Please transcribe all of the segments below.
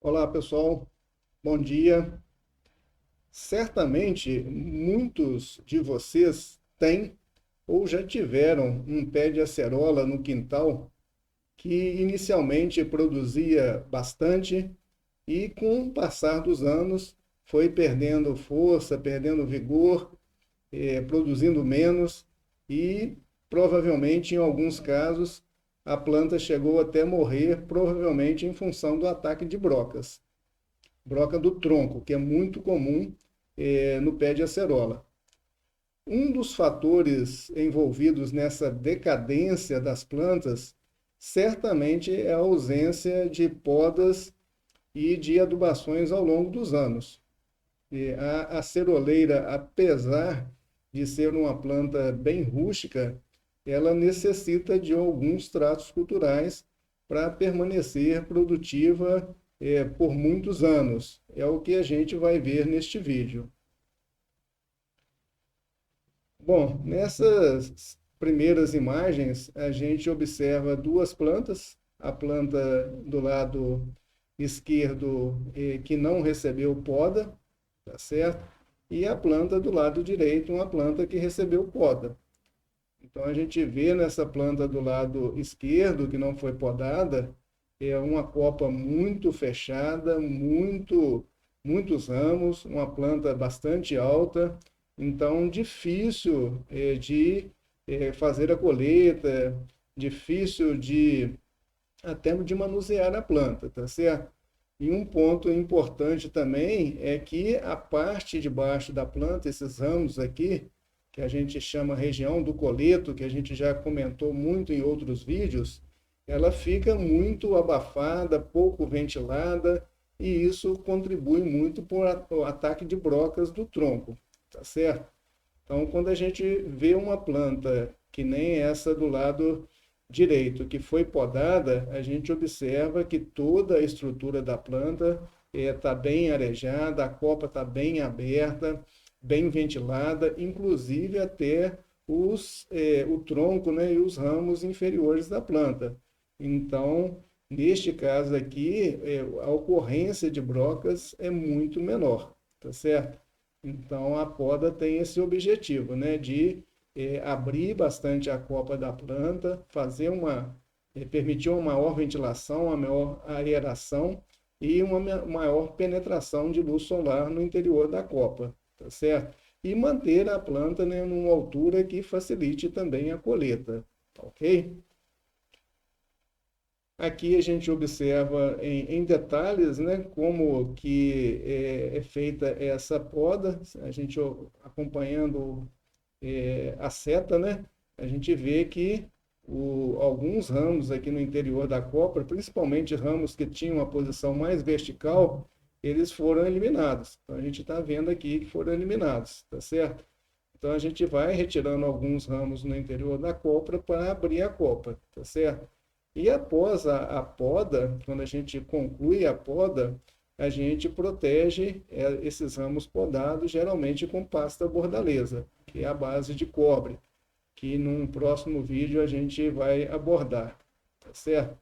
Olá, pessoal. Bom dia. Certamente muitos de vocês têm ou já tiveram um pé de acerola no quintal que inicialmente produzia bastante e, com o passar dos anos, foi perdendo força, perdendo vigor, produzindo menos e, provavelmente, em alguns casos, a planta chegou até morrer, provavelmente em função do ataque de brocas. Broca do tronco, que é muito comum no pé de acerola. Um dos fatores envolvidos nessa decadência das plantas certamente é a ausência de podas e de adubações ao longo dos anos. A aceroleira, apesar de ser uma planta bem rústica, ela necessita de alguns tratos culturais para permanecer produtiva por muitos anos. É o que a gente vai ver neste vídeo. Bom, nessas primeiras imagens, a gente observa duas plantas. A planta do lado esquerdo que não recebeu poda, tá certo? E a planta do lado direito, uma planta que recebeu poda. Então a gente vê nessa planta do lado esquerdo, que não foi podada, é uma copa muito fechada, muitos ramos, uma planta bastante alta, então difícil de fazer a colheita, difícil de até de manusear a planta, tá certo? E um ponto importante também é que a parte de baixo da planta, esses ramos aqui, que a gente chama região do coleto, que a gente já comentou muito em outros vídeos, ela fica muito abafada, pouco ventilada, e isso contribui muito para o ataque de brocas do tronco, tá certo? Então, quando a gente vê uma planta que nem essa do lado direito, que foi podada, a gente observa que toda a estrutura da planta está bem arejada, a copa está bem aberta, bem ventilada, inclusive até o tronco, né, e os ramos inferiores da planta. Então, neste caso aqui, a ocorrência de brocas é muito menor, tá certo? Então, a poda tem esse objetivo, né, de abrir bastante a copa da planta, permitir uma maior ventilação, uma maior aeração e uma maior penetração de luz solar no interior da copa, tá certo? E manter a planta, né, numa altura que facilite também a colheita, tá ok? Aqui a gente observa em detalhes, né, como que é feita essa poda, a gente acompanhando a seta, né, a gente vê que alguns ramos aqui no interior da copa, principalmente ramos que tinham uma posição mais vertical, eles foram eliminados. Então a gente está vendo aqui que foram eliminados, tá certo? Então a gente vai retirando alguns ramos no interior da copa para abrir a copa, tá certo? E após a poda, quando a gente conclui a poda, a gente protege esses ramos podados, geralmente com pasta bordaleza, que é a base de cobre, que num próximo vídeo a gente vai abordar, tá certo?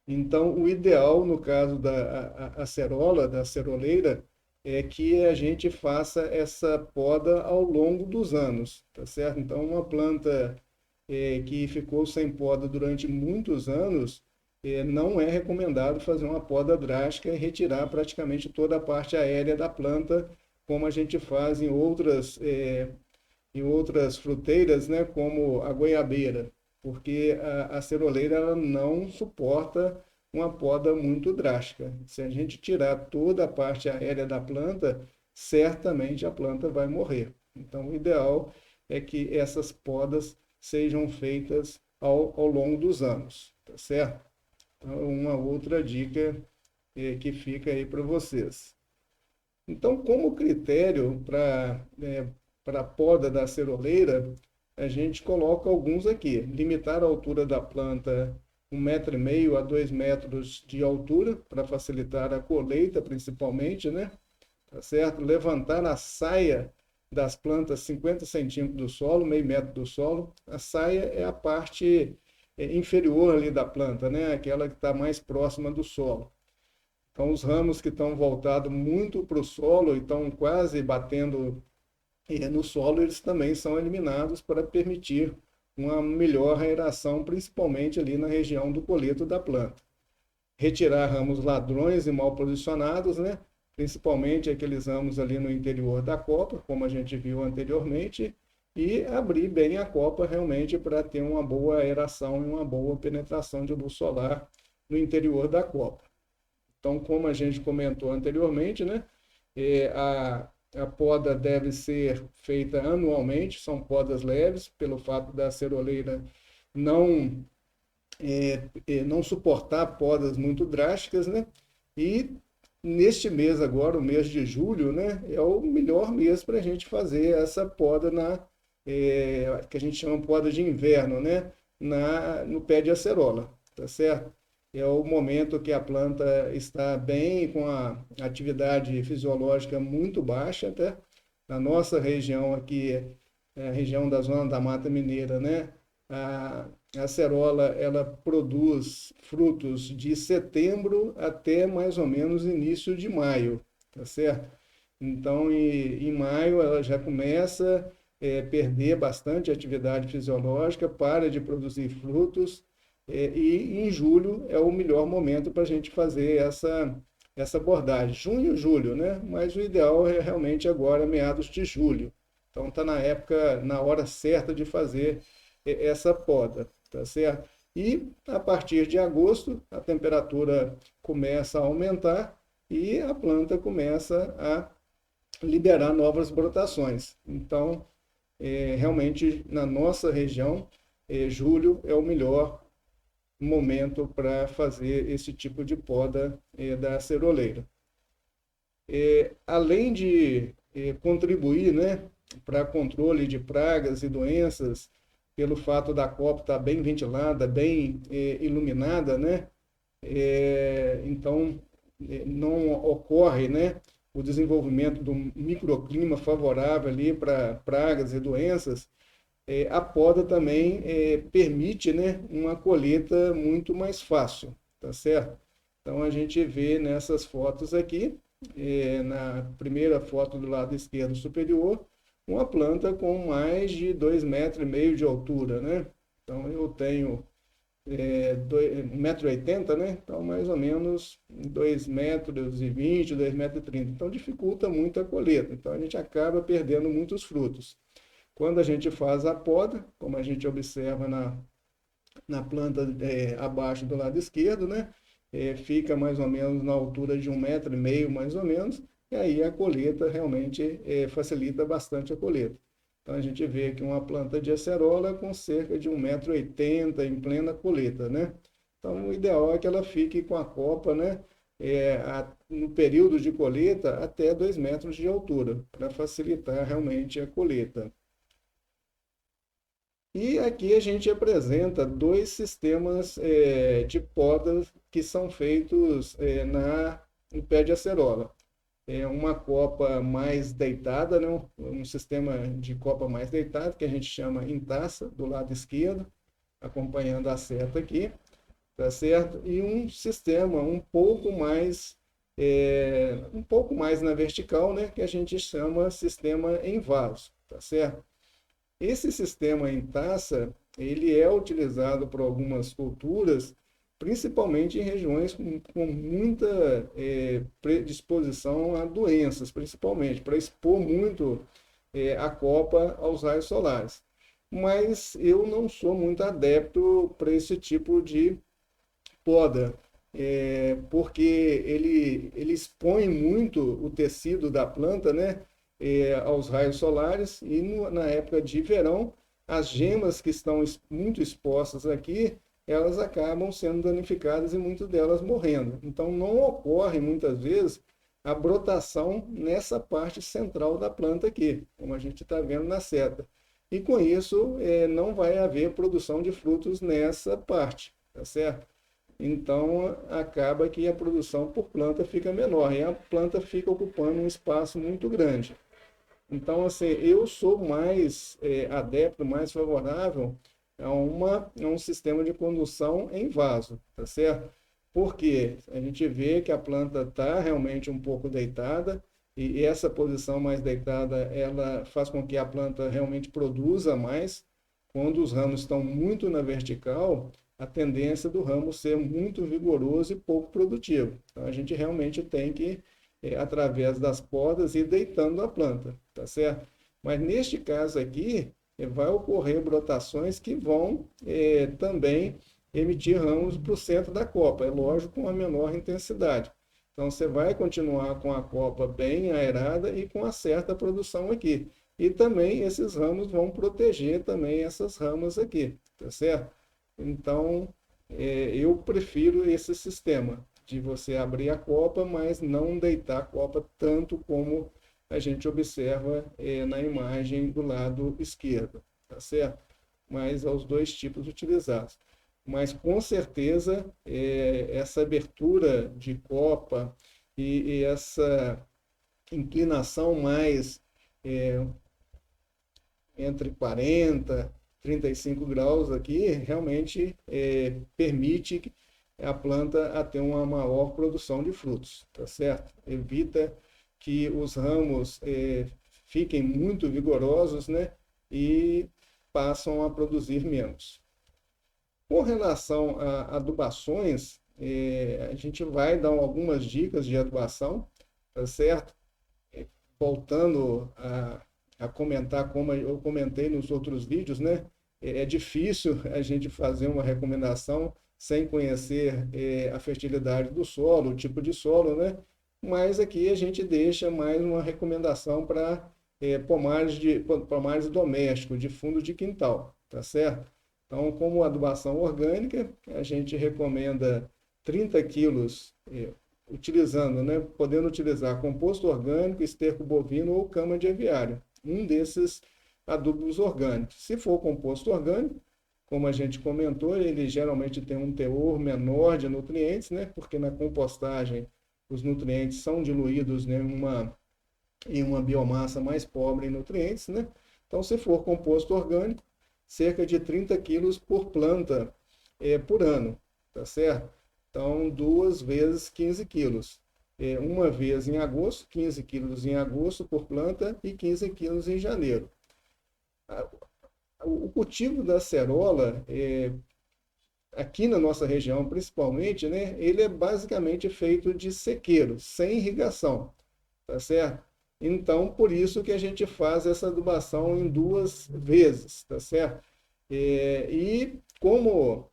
Então, o ideal, no caso da acerola, da aceroleira, é que a gente faça essa poda ao longo dos anos, tá certo? Então, uma planta que ficou sem poda durante muitos anos, não é recomendado fazer uma poda drástica e retirar praticamente toda a parte aérea da planta, como a gente faz em outras fruteiras, né, como a goiabeira, porque a ceroleira ela não suporta uma poda muito drástica. Se a gente tirar toda a parte aérea da planta, certamente a planta vai morrer. Então, o ideal é que essas podas sejam feitas ao longo dos anos, tá certo? Então, uma outra dica que fica aí para vocês. Então, como critério para a poda da ceroleira, a gente coloca alguns aqui. Limitar a altura da planta 1,5 m a 2 metros de altura, para facilitar a colheita, principalmente, né? Tá certo? Levantar a saia das plantas 50 centímetros do solo, meio metro do solo. A saia é a parte inferior ali da planta, né? Aquela que está mais próxima do solo. Então, os ramos que estão voltados muito para o solo e estão quase batendo no solo, eles também são eliminados para permitir uma melhor aeração, principalmente ali na região do coleto da planta. Retirar ramos ladrões e mal posicionados, né? Principalmente aqueles ramos ali no interior da copa, como a gente viu anteriormente, e abrir bem a copa realmente para ter uma boa aeração e uma boa penetração de luz solar no interior da copa. Então, como a gente comentou anteriormente, né? A poda deve ser feita anualmente, são podas leves, pelo fato da ceroleira não, não suportar podas muito drásticas, né? E neste mês agora, o mês de julho, né, é o melhor mês para a gente fazer essa poda que a gente chama poda de inverno, né? No pé de acerola, tá certo? É o momento que a planta está bem, com a atividade fisiológica muito baixa, até na nossa região aqui, a região da zona da Mata Mineira, né? A acerola, ela produz frutos de setembro até mais ou menos início de maio, tá certo? Então, em maio, ela já começa a perder bastante atividade fisiológica, para de produzir frutos, e em julho é o melhor momento para a gente fazer essa abordagem. Junho, julho, né? Mas o ideal é realmente agora, meados de julho. Então está na época, na hora certa de fazer essa poda, tá certo? E a partir de agosto, a temperatura começa a aumentar e a planta começa a liberar novas brotações. Então, realmente, na nossa região, julho é o melhor momento para fazer esse tipo de poda da ceroleira. Além de contribuir, né, para controle de pragas e doenças, pelo fato da copa estar bem ventilada, bem iluminada, né, então não ocorre, né, o desenvolvimento do microclima favorável ali para pragas e doenças. A poda também permite, né, uma colheita muito mais fácil, tá certo? Então a gente vê nessas fotos aqui, na primeira foto do lado esquerdo superior, uma planta com mais de 2,5 metros de altura, né? Então eu tenho 1,80 m, né? Então mais ou menos 2,20 m, 2,30 m. Então dificulta muito a colheita. Então a gente acaba perdendo muitos frutos. Quando a gente faz a poda, como a gente observa na planta abaixo do lado esquerdo, né? Fica mais ou menos na altura de 1,5 m, mais ou menos, e aí a colheita realmente facilita bastante a colheita. Então a gente vê aqui uma planta de acerola com cerca de 1,80 m em plena colheita, né? Então o ideal é que ela fique com a copa, né? No período de colheita até 2 metros de altura, para facilitar realmente a colheita. E aqui a gente apresenta dois sistemas de podas que são feitos no pé de acerola. Uma copa mais deitada, né? Um sistema de copa mais deitada, que a gente chama em taça, do lado esquerdo, acompanhando a seta aqui, tá certo? E um sistema um pouco mais na vertical, né? Que a gente chama sistema em vaso, tá certo? Esse sistema em taça, ele é utilizado por algumas culturas, principalmente em regiões com muita predisposição a doenças, principalmente, para expor muito a copa aos raios solares. Mas eu não sou muito adepto para esse tipo de poda, porque ele expõe muito o tecido da planta, né, aos raios solares, e na época de verão, as gemas que estão muito expostas aqui, elas acabam sendo danificadas e muitas delas morrendo. Então não ocorre muitas vezes a brotação nessa parte central da planta aqui, como a gente está vendo na seta. E com isso não vai haver produção de frutos nessa parte, tá certo? Então acaba que a produção por planta fica menor e a planta fica ocupando um espaço muito grande. Então, assim, eu sou mais adepto, mais favorável a um sistema de condução em vaso, tá certo? porque a gente vê que a planta está realmente um pouco deitada, e essa posição mais deitada, ela faz com que a planta realmente produza mais. Quando os ramos estão muito na vertical, a tendência do ramo ser muito vigoroso e pouco produtivo. Então, a gente realmente tem que, através das podas, ir deitando a planta, tá certo? Mas neste caso aqui, vai ocorrer brotações que vão também emitir ramos para o centro da copa, é lógico, com a menor intensidade. Então, você vai continuar com a copa bem aerada e com uma certa produção aqui. E também esses ramos vão proteger também essas ramas aqui, tá certo? Então, eu prefiro esse sistema de você abrir a copa, mas não deitar a copa tanto como a gente observa na imagem do lado esquerdo, tá certo? Mas aos dois tipos utilizados. Mas com certeza essa abertura de copa e essa inclinação mais entre 40 e 35 graus aqui realmente permite a planta a ter uma maior produção de frutos, tá certo? Evita que os ramos fiquem muito vigorosos, né? E passam a produzir menos. Com relação a adubações, a gente vai dar algumas dicas de adubação, tá certo? Voltando a comentar, como eu comentei nos outros vídeos, né? É difícil a gente fazer uma recomendação sem conhecer a fertilidade do solo, o tipo de solo, né? Mas aqui a gente deixa mais uma recomendação para pomares domésticos, de fundo de quintal, tá certo? Então, como adubação orgânica, a gente recomenda 30 quilos, utilizando, né, podendo utilizar composto orgânico, esterco bovino ou cama de aviário, um desses adubos orgânicos. Se for composto orgânico, como a gente comentou, ele geralmente tem um teor menor de nutrientes, né, porque na compostagem os nutrientes são diluídos, né, em uma biomassa mais pobre em nutrientes, né? Então, se for composto orgânico, cerca de 30 quilos por planta por ano, tá certo? Então, 2 vezes 15 quilos. Uma vez em agosto, 15 quilos em agosto por planta e 15 quilos em janeiro. O cultivo da acerola, aqui na nossa região principalmente, né, ele é basicamente feito de sequeiro, sem irrigação, tá certo? Então, por isso que a gente faz essa adubação em 2 vezes, tá certo? E como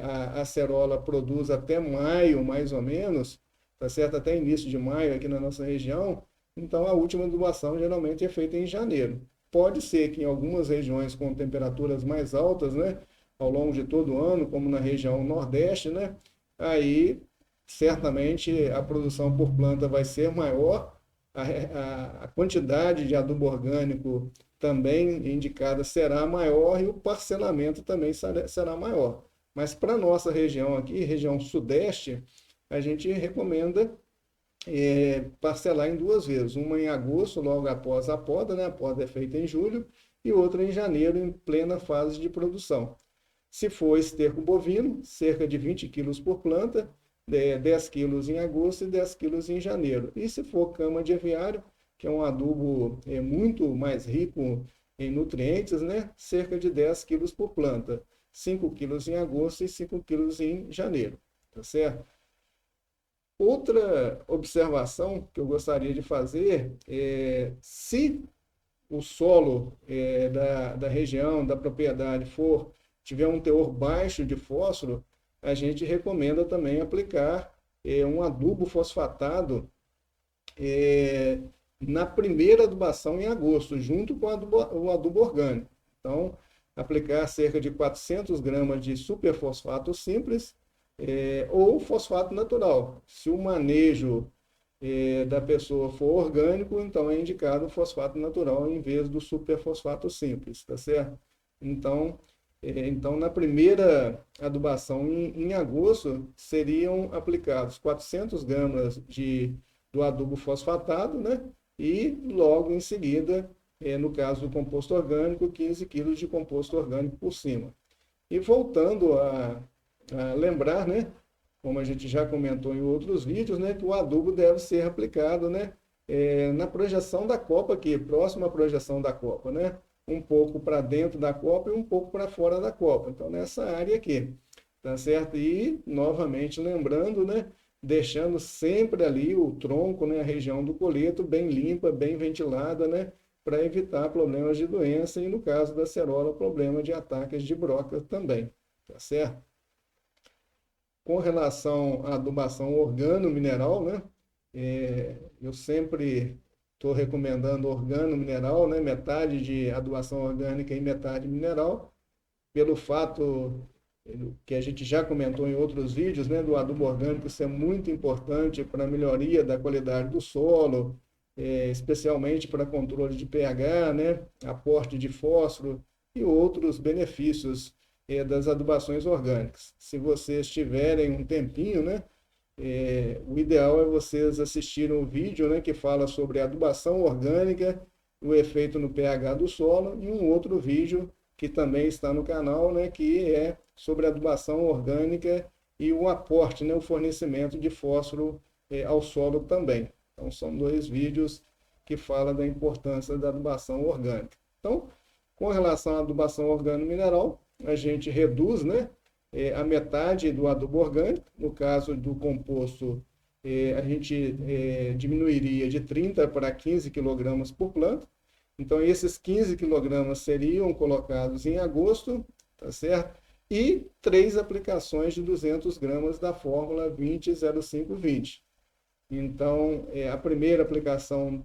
a acerola produz até maio, mais ou menos, tá certo? Até início de maio aqui na nossa região, então a última adubação geralmente é feita em janeiro. Pode ser que em algumas regiões com temperaturas mais altas, né, ao longo de todo o ano, como na região nordeste, né, aí certamente a produção por planta vai ser maior, a quantidade de adubo orgânico também indicada será maior e o parcelamento também será maior. Mas para a nossa região aqui, região sudeste, a gente recomenda parcelar em 2 vezes. Uma em agosto, logo após a poda, né? A poda é feita em julho, e outra em janeiro, em plena fase de produção. Se for esterco bovino, cerca de 20 quilos por planta, 10 quilos em agosto e 10 quilos em janeiro. E se for cama de aviário, que é um adubo muito mais rico em nutrientes, né? Cerca de 10 quilos por planta. 5 quilos em agosto e 5 quilos em janeiro. Tá certo? Outra observação que eu gostaria de fazer é se o solo da região, da propriedade tiver um teor baixo de fósforo, a gente recomenda também aplicar um adubo fosfatado na primeira adubação em agosto, junto com o adubo orgânico. Então, aplicar cerca de 400 gramas de superfosfato simples ou fosfato natural. Se o manejo da pessoa for orgânico, então é indicado o fosfato natural em vez do superfosfato simples, tá certo? Então, na primeira adubação em agosto, seriam aplicados 400 gramas do adubo fosfatado, né? E logo em seguida, no caso do composto orgânico, 15 quilos de composto orgânico por cima. E voltando a lembrar, né? como a gente já comentou em outros vídeos, né, que o adubo deve ser aplicado, né, na projeção da copa aqui, próxima à projeção da copa, né? Um pouco para dentro da copa e um pouco para fora da copa. Então, nessa área aqui, tá certo? E, novamente, lembrando, né, deixando sempre ali o tronco, né, a região do coleto bem limpa, bem ventilada, né, para evitar problemas de doença e, no caso da acerola, problema de ataques de broca também, tá certo? Com relação à adubação organo-mineral, né? Eu sempre estou recomendando organo-mineral, né? Metade de adubação orgânica e metade mineral, pelo fato que a gente já comentou em outros vídeos, né? Do adubo orgânico ser muito importante para a melhoria da qualidade do solo, especialmente para controle de pH, né? Aporte de fósforo e outros benefícios das adubações orgânicas. Se vocês tiverem um tempinho, né, o ideal é vocês assistirem um vídeo, né, que fala sobre adubação orgânica, o efeito no pH do solo, e um outro vídeo que também está no canal, né, que é sobre adubação orgânica e o aporte, né, o fornecimento de fósforo ao solo também. Então, são dois vídeos que falam da importância da adubação orgânica. Então, com relação à adubação organo-mineral, a gente reduz, né, a metade do adubo orgânico. No caso do composto, a gente diminuiria de 30 para 15 kg por planta. Então, esses 15 kg seriam colocados em agosto, tá certo? E 3 aplicações de 200 gramas da fórmula 20-05-20. Então, a primeira aplicação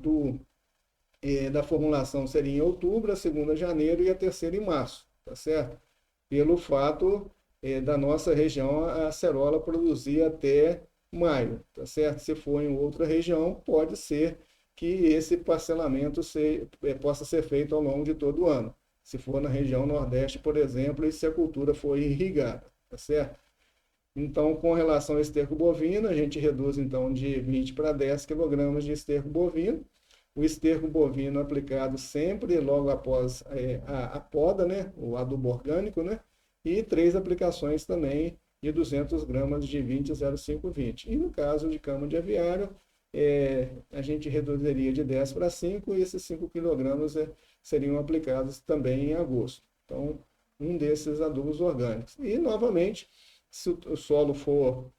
da formulação seria em outubro, a segunda em janeiro e a terceira em março, tá certo? Pelo fato da nossa região a acerola produzir até maio, tá certo? Se for em outra região, pode ser que esse parcelamento possa ser feito ao longo de todo o ano. Se for na região Nordeste, por exemplo, e se a cultura for irrigada, tá certo? Então, com relação ao esterco bovino, a gente reduz então de 20 para 10 kg de esterco bovino. O esterco bovino aplicado sempre logo após a poda, né? O adubo orgânico, né? E 3 aplicações também de 200 gramas de 20-05-20. E no caso de cama de aviário, a gente reduziria de 10 para 5 e esses 5 kg seriam aplicados também em agosto. Então, um desses adubos orgânicos. E, novamente, se o solo for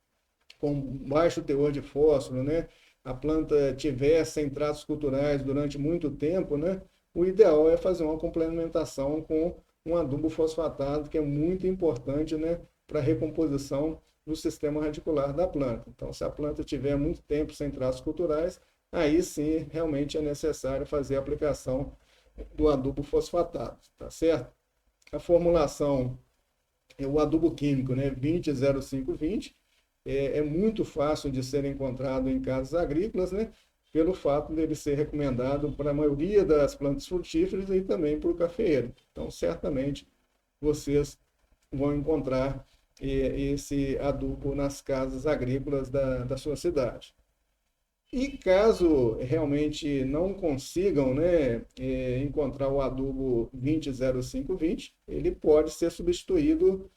com baixo teor de fósforo, né, a planta tiver sem tratos culturais durante muito tempo, né, o ideal é fazer uma complementação com um adubo fosfatado, que é muito importante, né, para a recomposição do sistema radicular da planta. Então, se a planta tiver muito tempo sem tratos culturais, aí sim realmente é necessário fazer a aplicação do adubo fosfatado, tá certo? A formulação o adubo químico, né, 20-05-20, é muito fácil de ser encontrado em casas agrícolas, né, pelo fato dele ser recomendado para a maioria das plantas frutíferas e também para o cafeeiro. Então, certamente, vocês vão encontrar esse adubo nas casas agrícolas da sua cidade. E caso realmente não consigam, né, encontrar o adubo 20-05-20, ele pode ser substituído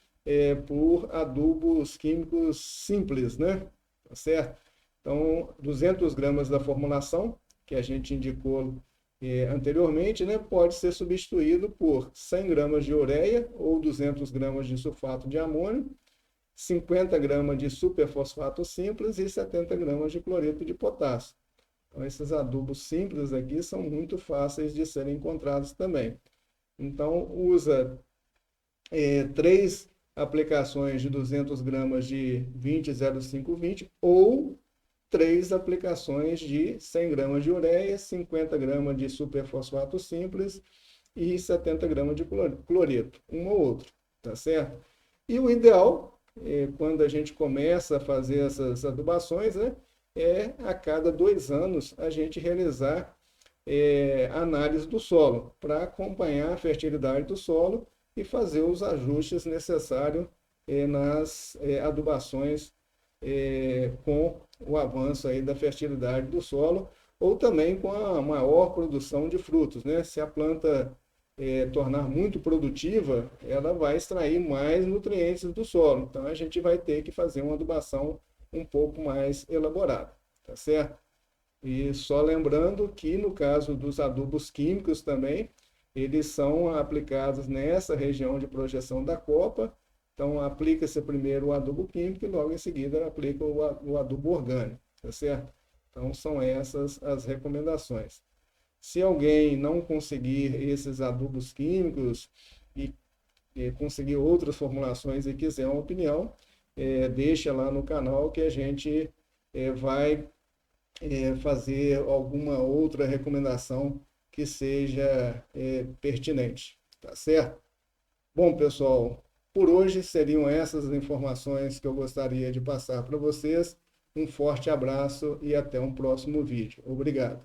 por adubos químicos simples, né? Tá certo? Então, 200 gramas da formulação, que a gente indicou anteriormente, né, pode ser substituído por 100 gramas de ureia ou 200 gramas de sulfato de amônio, 50 gramas de superfosfato simples e 70 gramas de cloreto de potássio. Então, esses adubos simples aqui são muito fáceis de serem encontrados também. Então, usa 3 aplicações de 200 gramas de 20-05-20 ou 3 aplicações de 100 gramas de ureia, 50 gramas de superfosfato simples e 70 gramas de cloreto, um ou outro, tá certo? E o ideal quando a gente começa a fazer essas adubações, né, a cada 2 anos a gente realizar análise do solo, para acompanhar a fertilidade do solo e fazer os ajustes necessários nas adubações com o avanço aí da fertilidade do solo, ou também com a maior produção de frutos, né? Se a planta tornar muito produtiva, ela vai extrair mais nutrientes do solo. Então a gente vai ter que fazer uma adubação um pouco mais elaborada, tá certo? E só lembrando que no caso dos adubos químicos também, eles são aplicados nessa região de projeção da copa. Então aplica-se primeiro o adubo químico e logo em seguida aplica o adubo orgânico, tá certo? Então são essas as recomendações. Se alguém não conseguir esses adubos químicos e conseguir outras formulações e quiser uma opinião, deixa lá no canal que a gente vai fazer alguma outra recomendação que seja pertinente, tá certo? Bom, pessoal, por hoje seriam essas as informações que eu gostaria de passar para vocês. Um forte abraço e até um próximo vídeo. Obrigado.